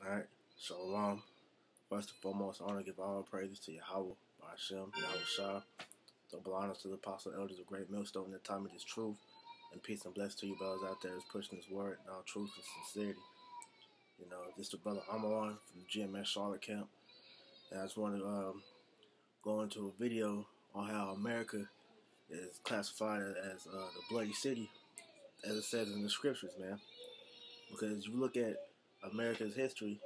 Alright, Shalom. First and foremost, I want to give all praises to Yahweh, Hashem, Yahawashi. Double honors to the apostle elders of Great Millstone in the time of this truth. And peace and bless to you brothers out there that's pushing this word in all truth and sincerity. You know, this is the brother Amos from the GMS Charlotte camp. And I just want to go into a video on how America is classified as the bloody city, as it says in the scriptures, man. Because you look at America's history,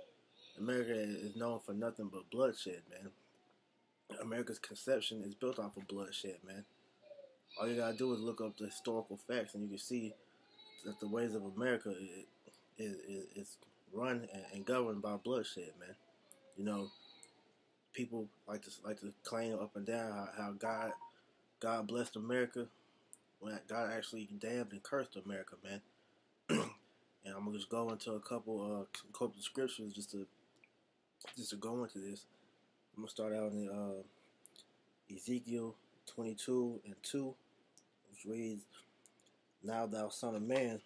America is known for nothing but bloodshed, man. America's conception is built off of bloodshed, man. All you gotta do is look up the historical facts, and you can see that the ways of America is run and governed by bloodshed, man. You know, people like to claim up and down how God blessed America, when God actually damned and cursed America, man. And I'm gonna just go into a couple scriptures just to go into this. I'm gonna start out in Ezekiel 22:2, which reads, "Now thou son of man,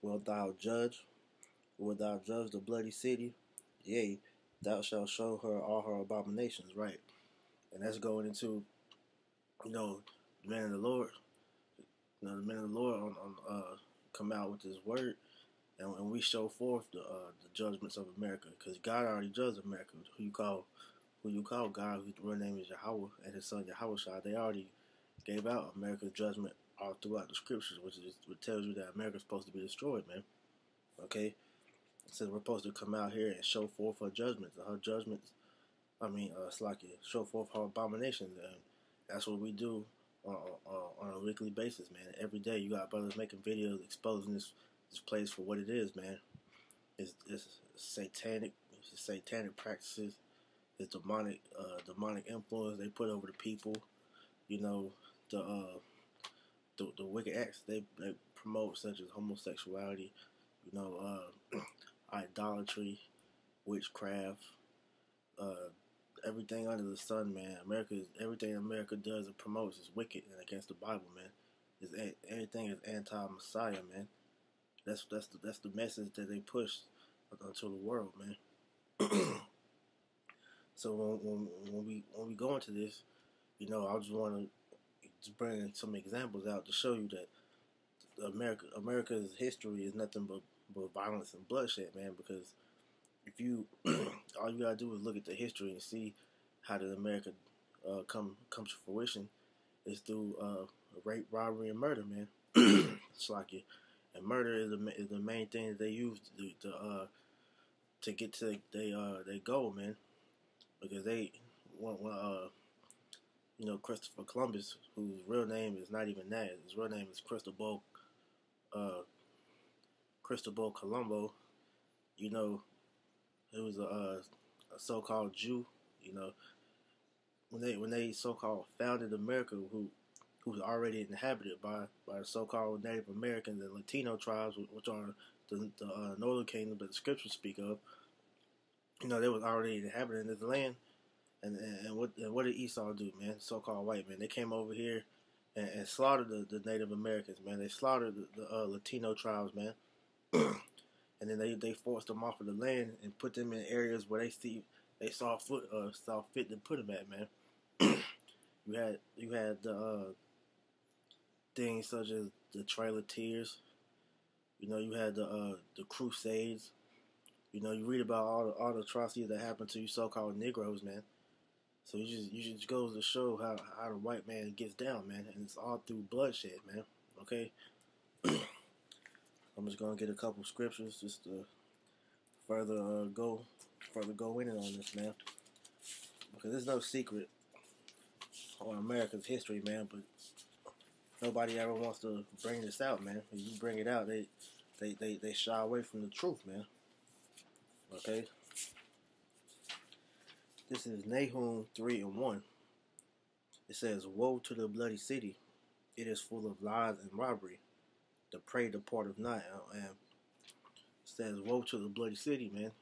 wilt thou judge the bloody city? Yea, thou shalt show her all her abominations." Right, and that's going into, you know, the man of the Lord. You know, the man of the Lord on come out with his word, and we show forth the judgments of America, because God already judged America. Who you call God, whose real name is Yahweh, and his son Yahawashi, they already gave out America's judgment all throughout the scriptures, which tells you that America is supposed to be destroyed, man. Okay, it says we're supposed to come out here and show forth her judgments. Show forth her abominations, and that's what we do on a weekly basis, man. Every day you got brothers making videos exposing this place for what it is, man. It's satanic. It's satanic practices. It's demonic influence they put over the people. You know, the wicked acts they promote, such as homosexuality, you know, idolatry, witchcraft, everything under the sun, man. Everything America does and promotes is wicked and against the Bible, man. Everything is anti-Messiah, man. That's the message that they push onto the world, man. So when we go into this, you know, I just want to bring some examples out to show you that America's history is nothing but violence and bloodshed, man. Because if you all you gotta do is look at the history and see how did America come to fruition, is through rape, robbery, and murder, man. It's like it. And murder is the main thing that they use to get to their goal, man. Because they want you know, Christopher Columbus, whose real name is not even that. His real name is Cristobal Colombo. You know, he was a so-called Jew. You know, when they so-called founded America, who was already inhabited by the so-called Native Americans and Latino tribes, which are the northern kingdom that the scriptures speak of. You know, they was already inhabiting this land, and what did Esau do, man? So-called white man. They came over here and slaughtered the Native Americans, man. They slaughtered the Latino tribes, man. And then they forced them off of the land and put them in areas where they saw fit to put them at, man. You had the things such as the Trail of Tears. You know, you had the Crusades. You know, you read about all the atrocities that happened to you so-called Negroes, man. So you just goes to show how the white man gets down, man, and it's all through bloodshed, man. Okay. I'm just gonna get a couple scriptures just to further go in it on this, man, because there's no secret on America's history, man. But nobody ever wants to bring this out, man. If you bring it out, they shy away from the truth, man. Okay. This is Nahum 3:1. It says, "Woe to the bloody city! It is full of lies and robbery. The prey departeth not." And it says, "Woe to the bloody city," man.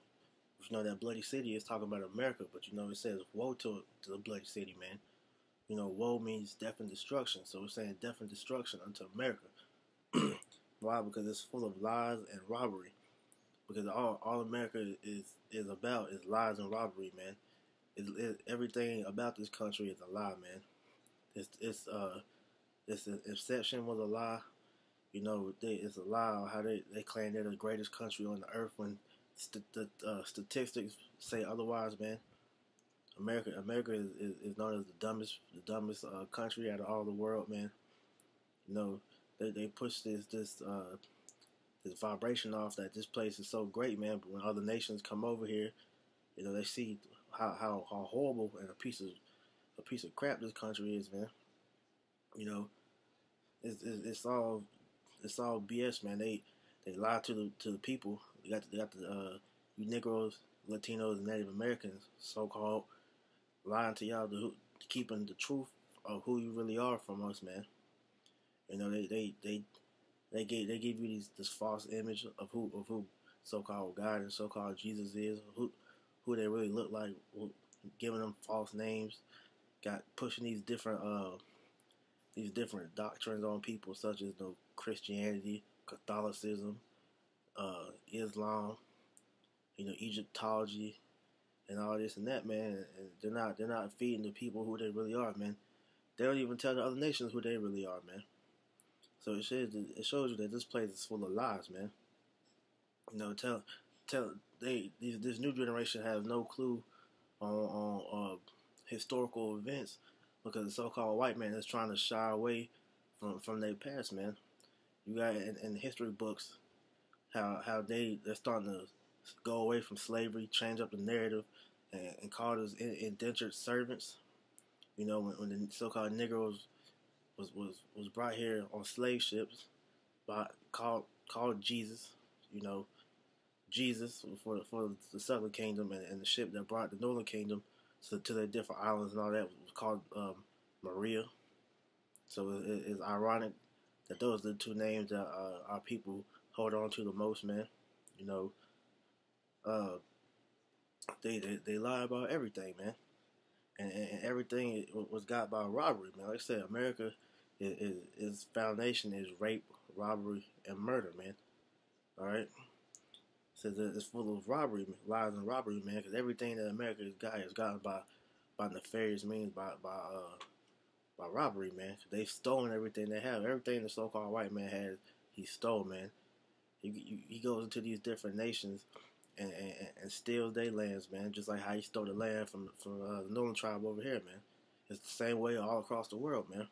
You know that bloody city is talking about America, but you know it says, "Woe to the bloody city," man. You know, woe means death and destruction, so it's saying death and destruction unto America. Why? Because it's full of lies and robbery. because all America is about is lies and robbery, man. Everything about this country is a lie, man. It's the inception was a lie. You know, it's a lie how they claim they're the greatest country on the earth when the statistics say otherwise, man. America is known as the dumbest country out of all the world, man. You know, they push this vibration off that this place is so great, man. But when other nations come over here, you know, they see how horrible and a piece of crap this country is, man. You know, it's all BS, man. They lie to the people. They got the you Negroes, Latinos, and Native Americans, so called, lying to y'all, keeping the truth of who you really are from us, man. You know, they give you this false image of who so-called God and so-called Jesus is, who they really look like, giving them false names, got pushing these different doctrines on people, such as Christianity, Catholicism, Islam, you know, Egyptology, and all this and that, man. And they're not feeding the people who they really are, man. They don't even tell the other nations who they really are, man. So it shows you that this place is full of lies, man. You know, this new generation has no clue on historical events because the so-called white man is trying to shy away from their past, man. You got in history books how they're starting to go away from slavery, change up the narrative, and call us indentured servants. You know, when the so-called Negroes was brought here on slave ships by called Jesus. You know, Jesus for the Southern Kingdom, and the ship that brought the Northern Kingdom to their different islands and all that was called Maria. So it's ironic that those are the two names that our people hold on to the most, man. You know, they lie about everything, man, and everything was got by robbery, man. Like I said, America is foundation is rape, robbery, and murder, man. All right. So it's full of robbery, lies and robbery, man. Because everything that America has got is gotten by nefarious means, by robbery, man. They've stolen everything they have. Everything the so-called white man has, he stole, man. He goes into these different nations and steals their lands, man. Just like how he stole the land from the Northern tribe over here, man. It's the same way all across the world, man.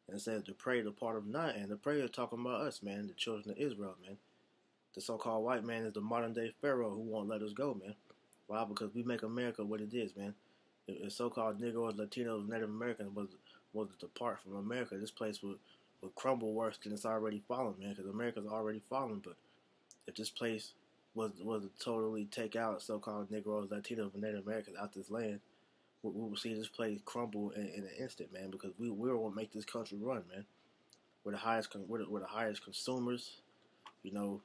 And it says the prey the part of night, and the prey is talking about us, man, the children of Israel, man. The so-called white man is the modern-day Pharaoh who won't let us go, man. Why? Because we make America what it is, man. If so-called Negroes, Latinos, Native Americans was to depart from America, this place would crumble worse than it's already fallen, man. Because America's already fallen. But if this place was to totally take out so-called Negroes, Latinos, and Native Americans out this land, we will see this place crumble in an instant, man. Because we will make this country run, man. We're the highest consumers, you know.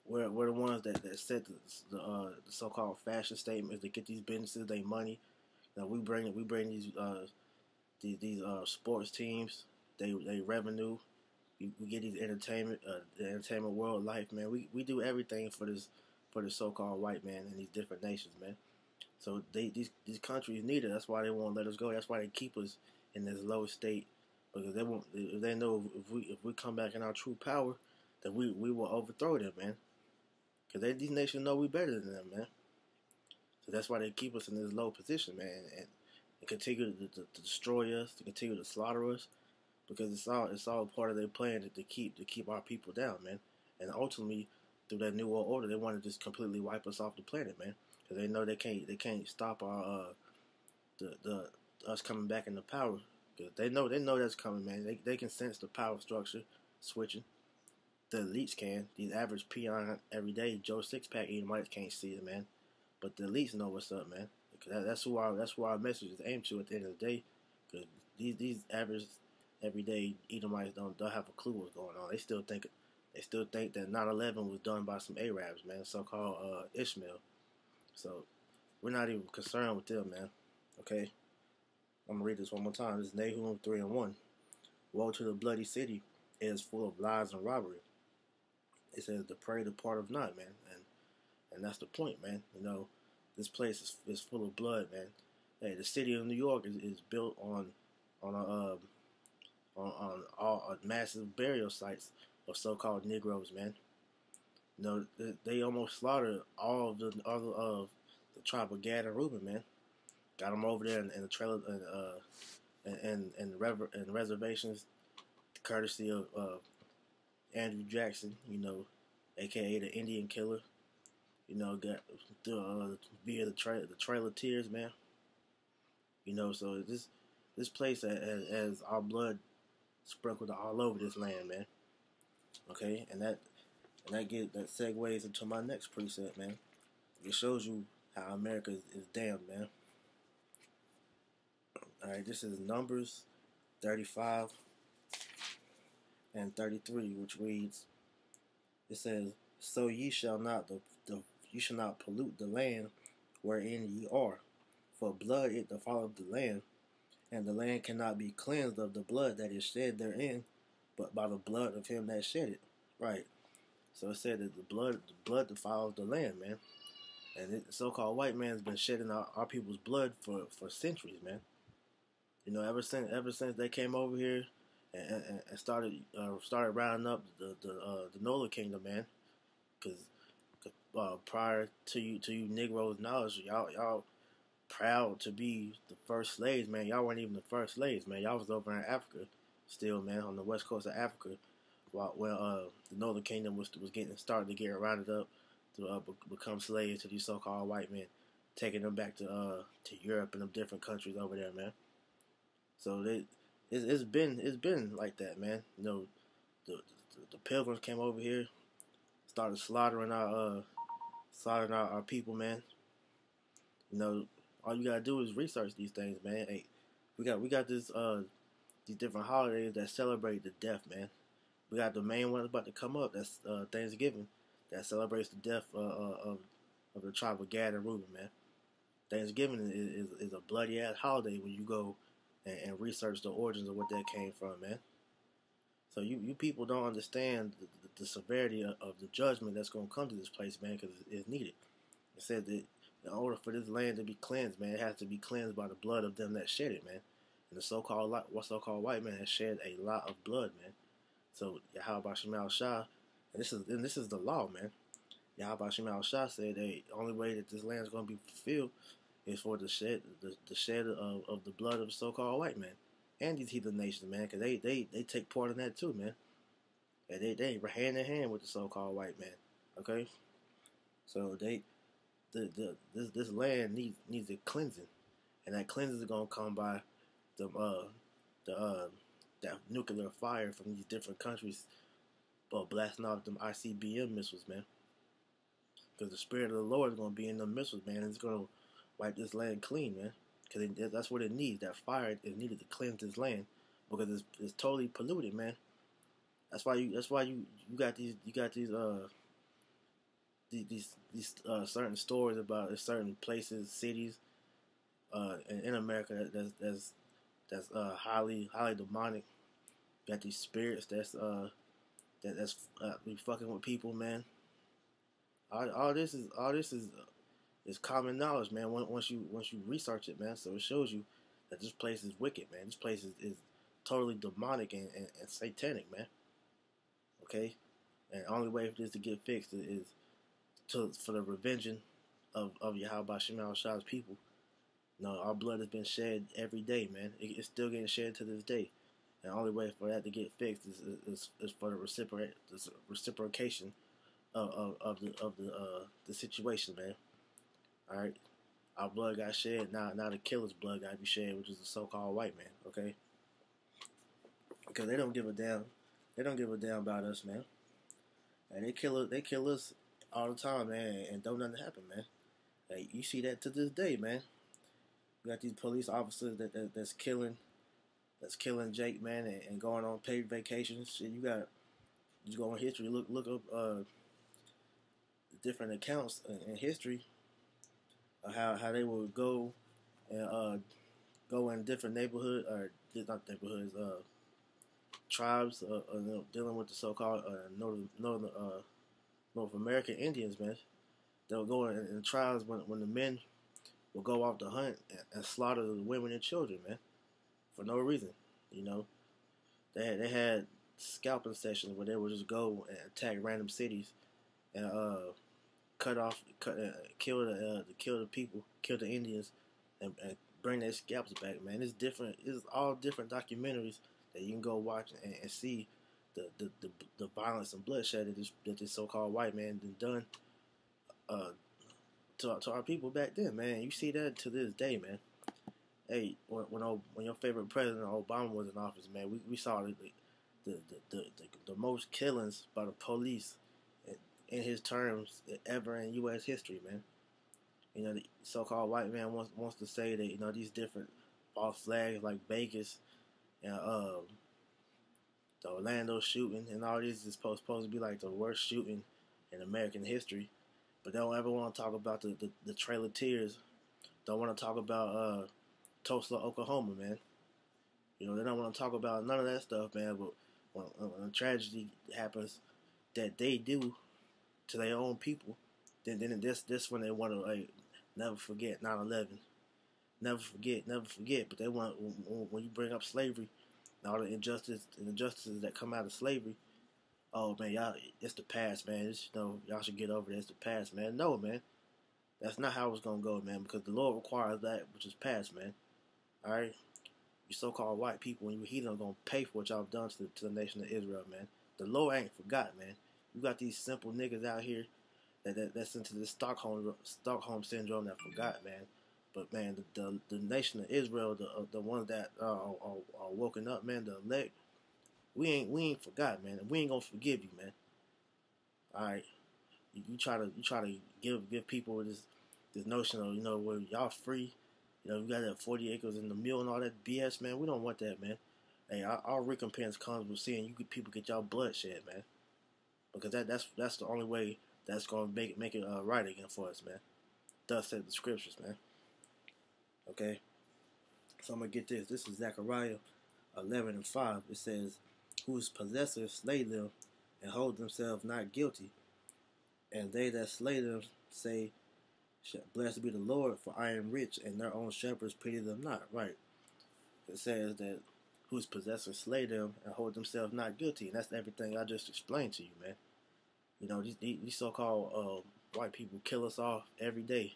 We're the ones that set the so-called fashion statements to get these businesses their money. Now we bring these sports teams they revenue. We get these the entertainment world life, man. We do everything for the so-called white man in these different nations, man. So these countries need it. That's why they won't let us go. That's why they keep us in this low state, because they know if we come back in our true power, that we will overthrow them, man. Because these nations know we better than them, man. So that's why they keep us in this low position, man, and continue to destroy us, to continue to slaughter us, because it's all part of their plan to keep our people down, man. And ultimately, through that new world order, they want to just completely wipe us off the planet, man. Because they know they can't stop our us coming back into power. Because they know that's coming, man. They can sense the power structure switching. The elites can. These average peon everyday Joe Sixpack eating whites can't see it, man. But the elites know what's up, man. That's who our message is aimed to at the end of the day. Because these average everyday Edomites don't have a clue what's going on. They still think that 9/11 was done by some Arabs, man, so-called Ishmael. So we're not even concerned with them, man. Okay, I'm gonna read this one more time. This is Nahum 3:1. Woe to the bloody city! It is full of lies and robbery. It says the prey departeth not, man, and that's the point, man. You know, this place is full of blood, man. Hey, the city of New York is built on all massive burial sites of so-called Negroes, man. You know, they almost slaughtered all of the tribe of Gad and Reuben, man. Got them over there in the trailer and reservations, courtesy of Andrew Jackson, you know, aka the Indian Killer. You know, got via the Trail of Tears, man. You know, so this place has our blood sprinkled all over this land, man. Okay, and that segues into my next precept, man. It shows you how America is damned, man. All right, this is Numbers 35 and 33, which reads, it says, "So ye shall not you shall not pollute the land wherein ye are, for blood it defileth the land, and the land cannot be cleansed of the blood that is shed therein, but by the blood of him that shed it." Right. So it said that the blood defiles the land, man. And the so-called white man's been shedding our people's blood for centuries, man. You know, ever since they came over here and started rounding up the Nola Kingdom, man. Because prior to you Negroes' knowledge, y'all proud to be the first slaves, man. Y'all weren't even the first slaves, man. Y'all was over in Africa still, man, on the west coast of Africa, while the Northern Kingdom was starting to get rounded up to become slaves to these so-called white men, taking them back to Europe and them different countries over there, man. So it's been like that, man. You know, the Pilgrims came over here, started slaughtering our people, man. You know, all you gotta do is research these things, man. Hey, we got these different holidays that celebrate the death, man. We got the main one about to come up. That's Thanksgiving, that celebrates the death of the tribe of Gad and Reuben, man. Thanksgiving is a bloody ass holiday when you go and research the origins of what that came from, man. So you people don't understand the severity of the judgment that's going to come to this place, man, because it's needed. It said that in order for this land to be cleansed, man, it has to be cleansed by the blood of them that shed it, man. And the so-called white man has shed a lot of blood, man. So Yahweh Shemal Shah, and this is the law, man. Yahweh Shemal Shah said the only way that this land is going to be fulfilled is for the shed of the blood of the so-called white man and these heathen nations, man, because they take part in that too, man. And they were hand in hand with the so-called white man. Okay, so this land needs a cleansing, and that cleansing is gonna come by that nuclear fire from these different countries, blasting off them ICBM missiles, man. Because the spirit of the Lord is gonna be in them missiles, man, and it's gonna wipe this land clean, man. Because that's what it needs. That fire is needed to cleanse this land because it's totally polluted, man. That's why you got these certain stories about certain places, cities, in America that's highly demonic. Got these spirits that's be fucking with people, man. All this is common knowledge, man. Once you research it, man, so it shows you that this place is wicked, man. This place is totally demonic and satanic, man. Okay, and the only way for this to get fixed is for the revenging of Yahweh Shemal Shah's people. No, our blood has been shed every day, man. It's still getting shed to this day. And the only way for that to get fixed is for the reciprocation of the situation, man. All right, our blood got shed. Now the killer's blood got to be shed, which is the so-called white man. Okay, because they don't give a damn. They don't give a damn about us, man. And they kill us all the time, man, and don't nothing happen, man. Like, you see that to this day, man. You got these police officers that's killing Jake, man, and going on paid vacations. Shit, you go on history, look up different accounts in history of how they would go and go in different neighborhoods, or not neighborhoods, tribes, dealing with the so-called northern North American Indians, man. They'll go in trials when the men will go off to hunt and slaughter the women and children, man, for no reason. You know, they had scalping sessions where they would just go and attack random cities and kill the people, kill the Indians, and bring their scalps back, man. It's different. It's all different documentaries that you can go watch and see the violence and bloodshed that this so-called white man done uh, to our people back then, man. You see that to this day, man. Hey, when your favorite president Obama was in office, man, we saw the most killings by the police in his terms ever in U.S. history, man. You know, the so-called white man wants to say that, you know, these different false flags like Vegas and the Orlando shooting and all this is supposed to be like the worst shooting in American history, but they don't ever want to talk about the Trail of Tears. Don't want to talk about Tulsa, Oklahoma, man. You know, they don't want to talk about none of that stuff, man. But when a tragedy happens that they do to their own people, then this when they want to like never forget 9/11, never forget. But they want when you bring up slavery and all the injustices that come out of slavery. Oh man, y'all, it's the past, man. Y'all should get over it. It's the past, man. No, man, that's not how it's gonna go, man. Because the Lord requires that which is past, man. All right, you so-called white people and you heathen are gonna pay for what y'all have done to the nation of Israel, man. The Lord ain't forgot, man. You got these simple niggas out here that's into this Stockholm syndrome that forgot, man. But man, the nation of Israel, the ones that are woken up, man, the elect, we ain't forgot, man. We ain't gonna forgive you, man. All right, you try to give people this notion of, you know, where y'all free, you know, you got that 40 acres in the mule and all that BS, man. We don't want that, man. Hey, our recompense comes with seeing people get y'all bloodshed, man. Because that's the only way that's gonna make it right again for us, man. Thus said the scriptures, man. Okay, so I'm gonna get this. This is Zechariah 11:5. It says, "Whose possessors slay them and hold themselves not guilty, and they that slay them say, Blessed be the Lord, for I am rich, and their own shepherds pity them not." Right. It says that whose possessors slay them and hold themselves not guilty, and that's everything I just explained to you, man. You know, these so-called white people kill us off every day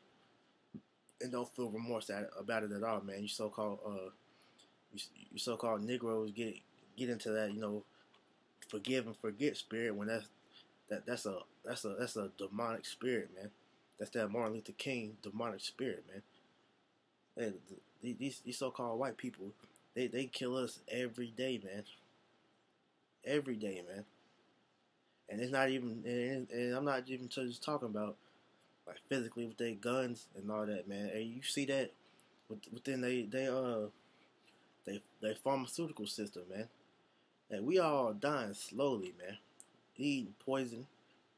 and don't feel remorse about it at all, man. You so-called you so-called Negroes get into that, you know, forgive and forget spirit when that's a demonic spirit, man. That's that Martin Luther King demonic spirit, man. These so-called white people, they kill us every day, man. Every day, man. And it's not even, and I'm not even just talking about like physically with their guns and all that, man. And you see that within they pharmaceutical system, man. And we all dying slowly, man. Eating poison,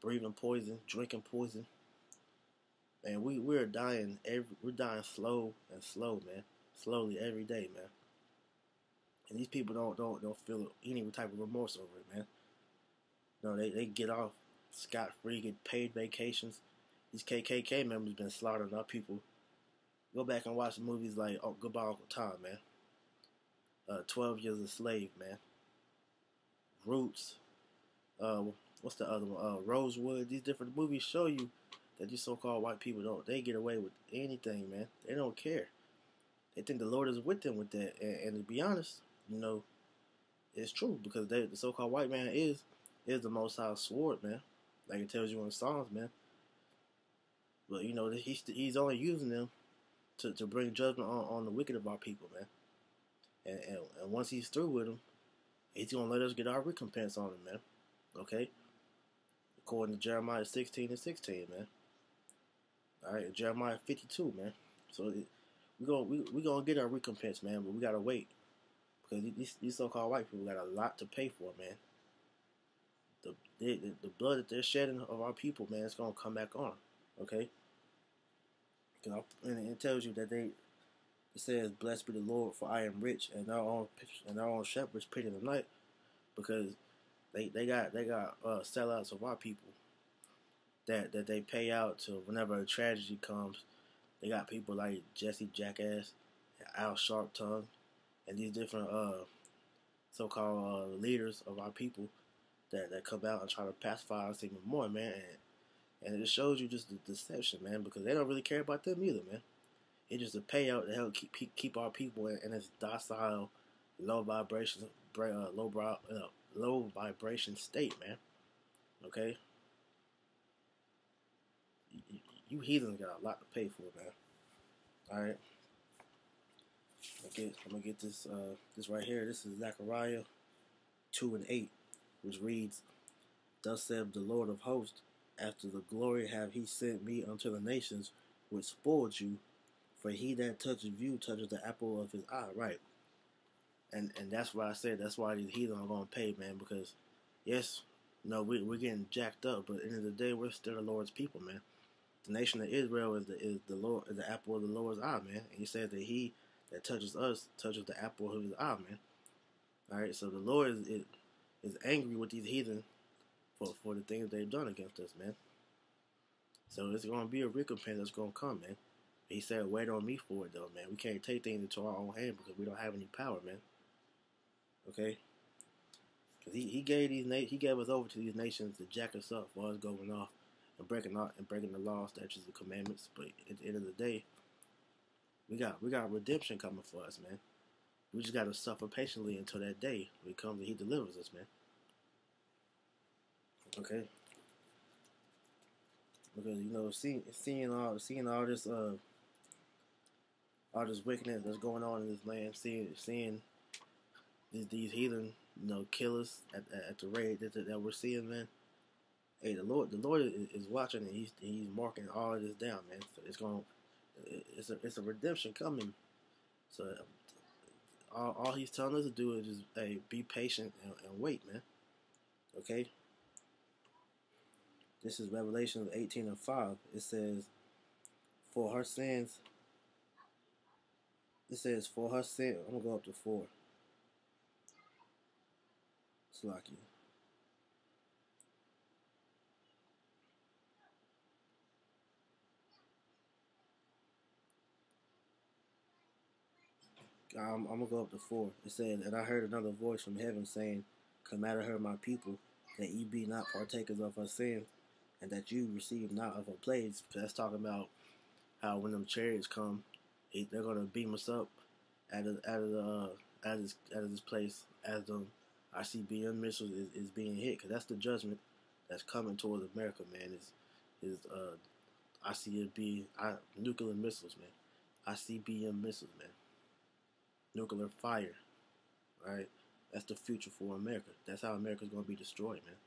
breathing poison, drinking poison. And we're dying slow and slow, man. Slowly every day, man. And these people don't feel any type of remorse over it, man. You know, they get off scot free, get paid vacations. These KKK members been slaughtering our people. Go back and watch movies like Goodbye Uncle Tom, man. 12 Years a Slave, man. Roots. What's the other one? Rosewood. These different movies show you that these so-called white people they get away with anything, man. They don't care. They think the Lord is with them with that. And to be honest, you know, it's true because the so-called white man is the Most High sword, man. Like it tells you in Psalms, man. But you know, he's only using them to bring judgment on the wicked of our people, man. And once he's through with them, he's gonna let us get our recompense on him, man. Okay, according to Jeremiah 16:16, man. All right, Jeremiah 52, man. So we gonna get our recompense, man. But we gotta wait because these so-called white people got a lot to pay for, man. The blood that they're shedding of our people, man, it's gonna come back on. Okay, and it tells you that it says, "Blessed be the Lord, for I am rich, and our own shepherds pity the night," because they got sellouts of our people. that they pay out to whenever a tragedy comes. They got people like Jesse Jackass, and Al Sharp Tongue, and these different so-called leaders of our people that come out and try to pacify us even more, man. And it just shows you just the deception, man, because they don't really care about them either, man. It's just a payout to help keep our people in this docile, low vibration, low vibration state, man. Okay, you heathens got a lot to pay for, man. All right, I'm gonna get this right here. This is Zechariah 2:8, which reads, "Thus saith the Lord of hosts, after the glory have he sent me unto the nations, which spoiled you. For he that touches you touches the apple of his eye." Right. And that's why I said that's why these heathen are gonna pay, man, because yes, no, we're getting jacked up, but at the end of the day we're still the Lord's people, man. The nation of Israel is the Lord, is the apple of the Lord's eye, man. And he said that he that touches us touches the apple of his eye, man. Alright, so the Lord is angry with these heathen for the things they've done against us, man. So it's gonna be a recompense that's gonna come, man. He said, "Wait on me for it, though, man. We can't take things into our own hand because we don't have any power, man." Okay, because he gave us over to these nations to jack us up while it's going off and breaking the law, statutes, and commandments. But at the end of the day, we got redemption coming for us, man. We just gotta suffer patiently until that day when it comes and he delivers us, man. Okay, because seeing all this wickedness that's going on in this land, seeing these heathen, killers at the rate that we're seeing, man. Hey, the Lord is watching, and he's marking all of this down, man. So it's a redemption coming. So all he's telling us to do is just be patient and wait, man. Okay. This is Revelation 18:5. It says, "For her sins." It says, "For her sin." I'm gonna go up to 4. Slacky. I'm gonna go up to 4. It says, "And I heard another voice from heaven saying, Come out of her, my people, that ye be not partakers of her sins, and that you receive not of her plagues." Because that's talking about how when them chariots come, they're gonna beam us up out of this place as the ICBM missiles is being hit. Because that's the judgment that's coming towards America, man. Is nuclear missiles, man. ICBM missiles, man. Nuclear fire, right? That's the future for America. That's how America's gonna be destroyed, man.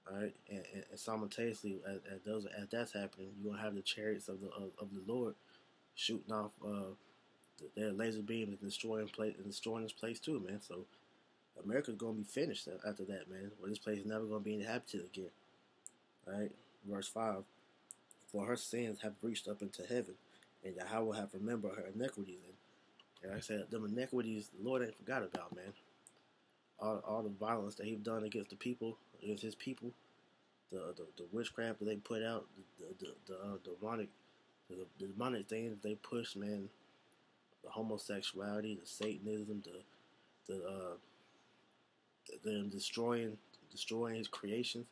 All right, and simultaneously, as that's happening, you're gonna have the chariots of the Lord shooting off their laser beams and destroying this place too, man. So America's gonna be finished after that, man. Well, this place is never gonna be inhabited again. All right, verse 5. "For her sins have reached up into heaven, and Yahweh have remembered her iniquities." And like I said, them iniquities, the Lord ain't forgot about, man. All the violence that he's done against the people, against his people, the witchcraft that they put out, the demonic things they push, man, the homosexuality, the Satanism, the destroying his creations,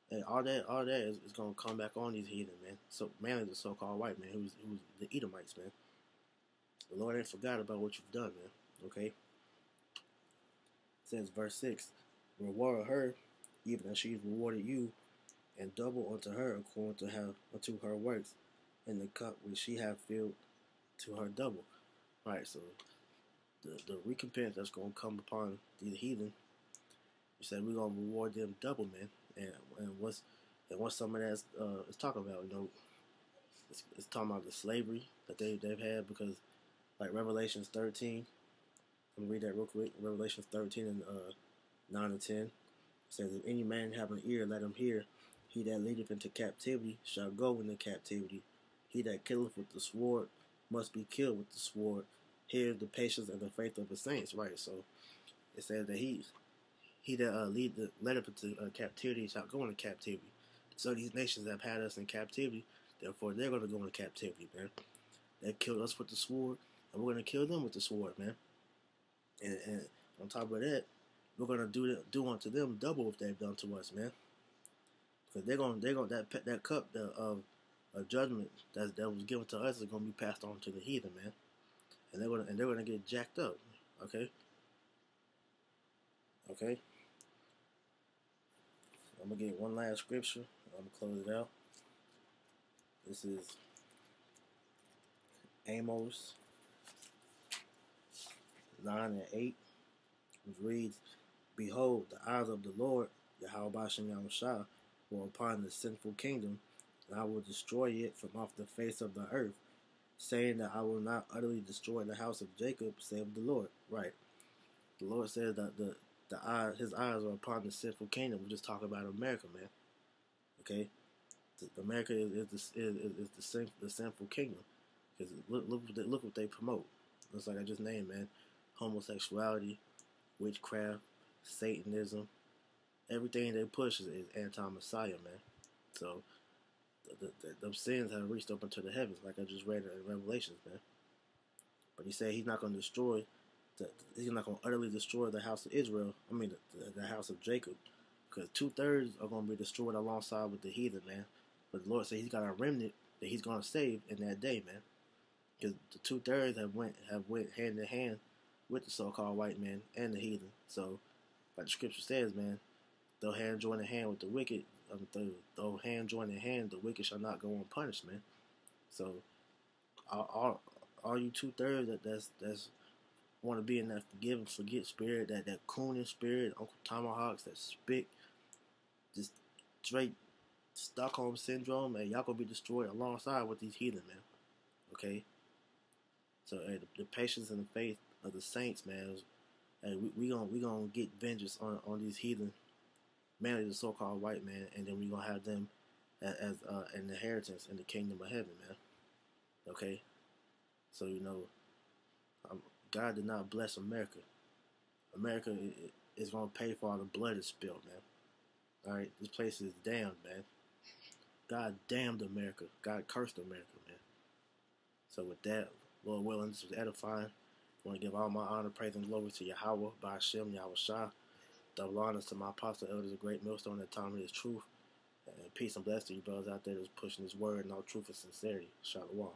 and all that is gonna come back on these heathen, man. So mainly the so-called white man, who's the Edomites, man. The Lord ain't forgot about what you've done, man. Okay. It says verse 6, "Reward her, even as she's rewarded you, and double unto her according unto her works, in the cup which she hath filled to her double." Right. So the recompense that's gonna come upon these heathen, he said we're gonna reward them double, man. And what's some of that is talking about? It's talking about the slavery that they've had, because like Revelations 13. I'm gonna read that real quick. Revelations 13 and 9 and 10. It says, "If any man have an ear, let him hear. He that leadeth into captivity shall go into captivity. He that killeth with the sword must be killed with the sword. Here is the patience and the faith of the saints." Right. So it says that he that leadeth into captivity shall go into captivity. So these nations have had us in captivity. Therefore, they're going to go into captivity, man. They killed us with the sword, and we're going to kill them with the sword, man. And on top of that, we're going to do unto them double what they've done to us, man. Because that cup of judgment that was given to us is going to be passed on to the heathen, man. And they're gonna get jacked up. Okay. Okay. I'm gonna get one last scripture. I'm gonna close it out. This is Amos 9:8, which reads, "Behold, the eyes of the Lord, Yahawashi, were upon the sinful kingdom, and I will destroy it from off the face of the earth, saying that I will not utterly destroy the house of Jacob, save the Lord." Right. The Lord says that His eyes are upon the sinful kingdom. We're just talking about America, man. Okay. America is the sinful kingdom, because look what they promote. It's like I just named, man: homosexuality, witchcraft, Satanism. Everything they push is anti-Messiah, man. So them sins have reached up into the heavens, like I just read in Revelations, man. But he said he's not going to destroy. He's not going to utterly destroy the house of Israel. I mean, the house of Jacob, because 2/3 are going to be destroyed alongside with the heathen, man. But the Lord said He's got a remnant that He's going to save in that day, man. Because the 2/3 have went hand in hand with the so-called white man and the heathen. So, like the scripture says, man, though hand join in hand with the wicked, though hand join in hand, the wicked shall not go unpunished, man. So, all you 2/3 that's want to be in that forgive and forget spirit, that cooning spirit, Uncle Tomahawks, that spit, just straight Stockholm syndrome, and y'all gonna be destroyed alongside with these heathen, man. Okay. So hey, the patience and the faith of the saints, man. Hey, we gonna get vengeance on these heathen, mainly the so-called white man, and then we gonna have them as an inheritance in the kingdom of heaven, man. Okay. So God did not bless America. America is gonna pay for all the blood it spilled, man. All right, this place is damned, man. God damned America. God cursed America, man. So with that, Lord willing, this was edifying. I want to give all my honor, praise, and glory to Yahweh, by Hashem, Yahawashi. Double honors to my apostle elders, a great millstone that taught me His truth. And peace and blessings to you brothers out there that's pushing His word in all truth and sincerity. Shalom.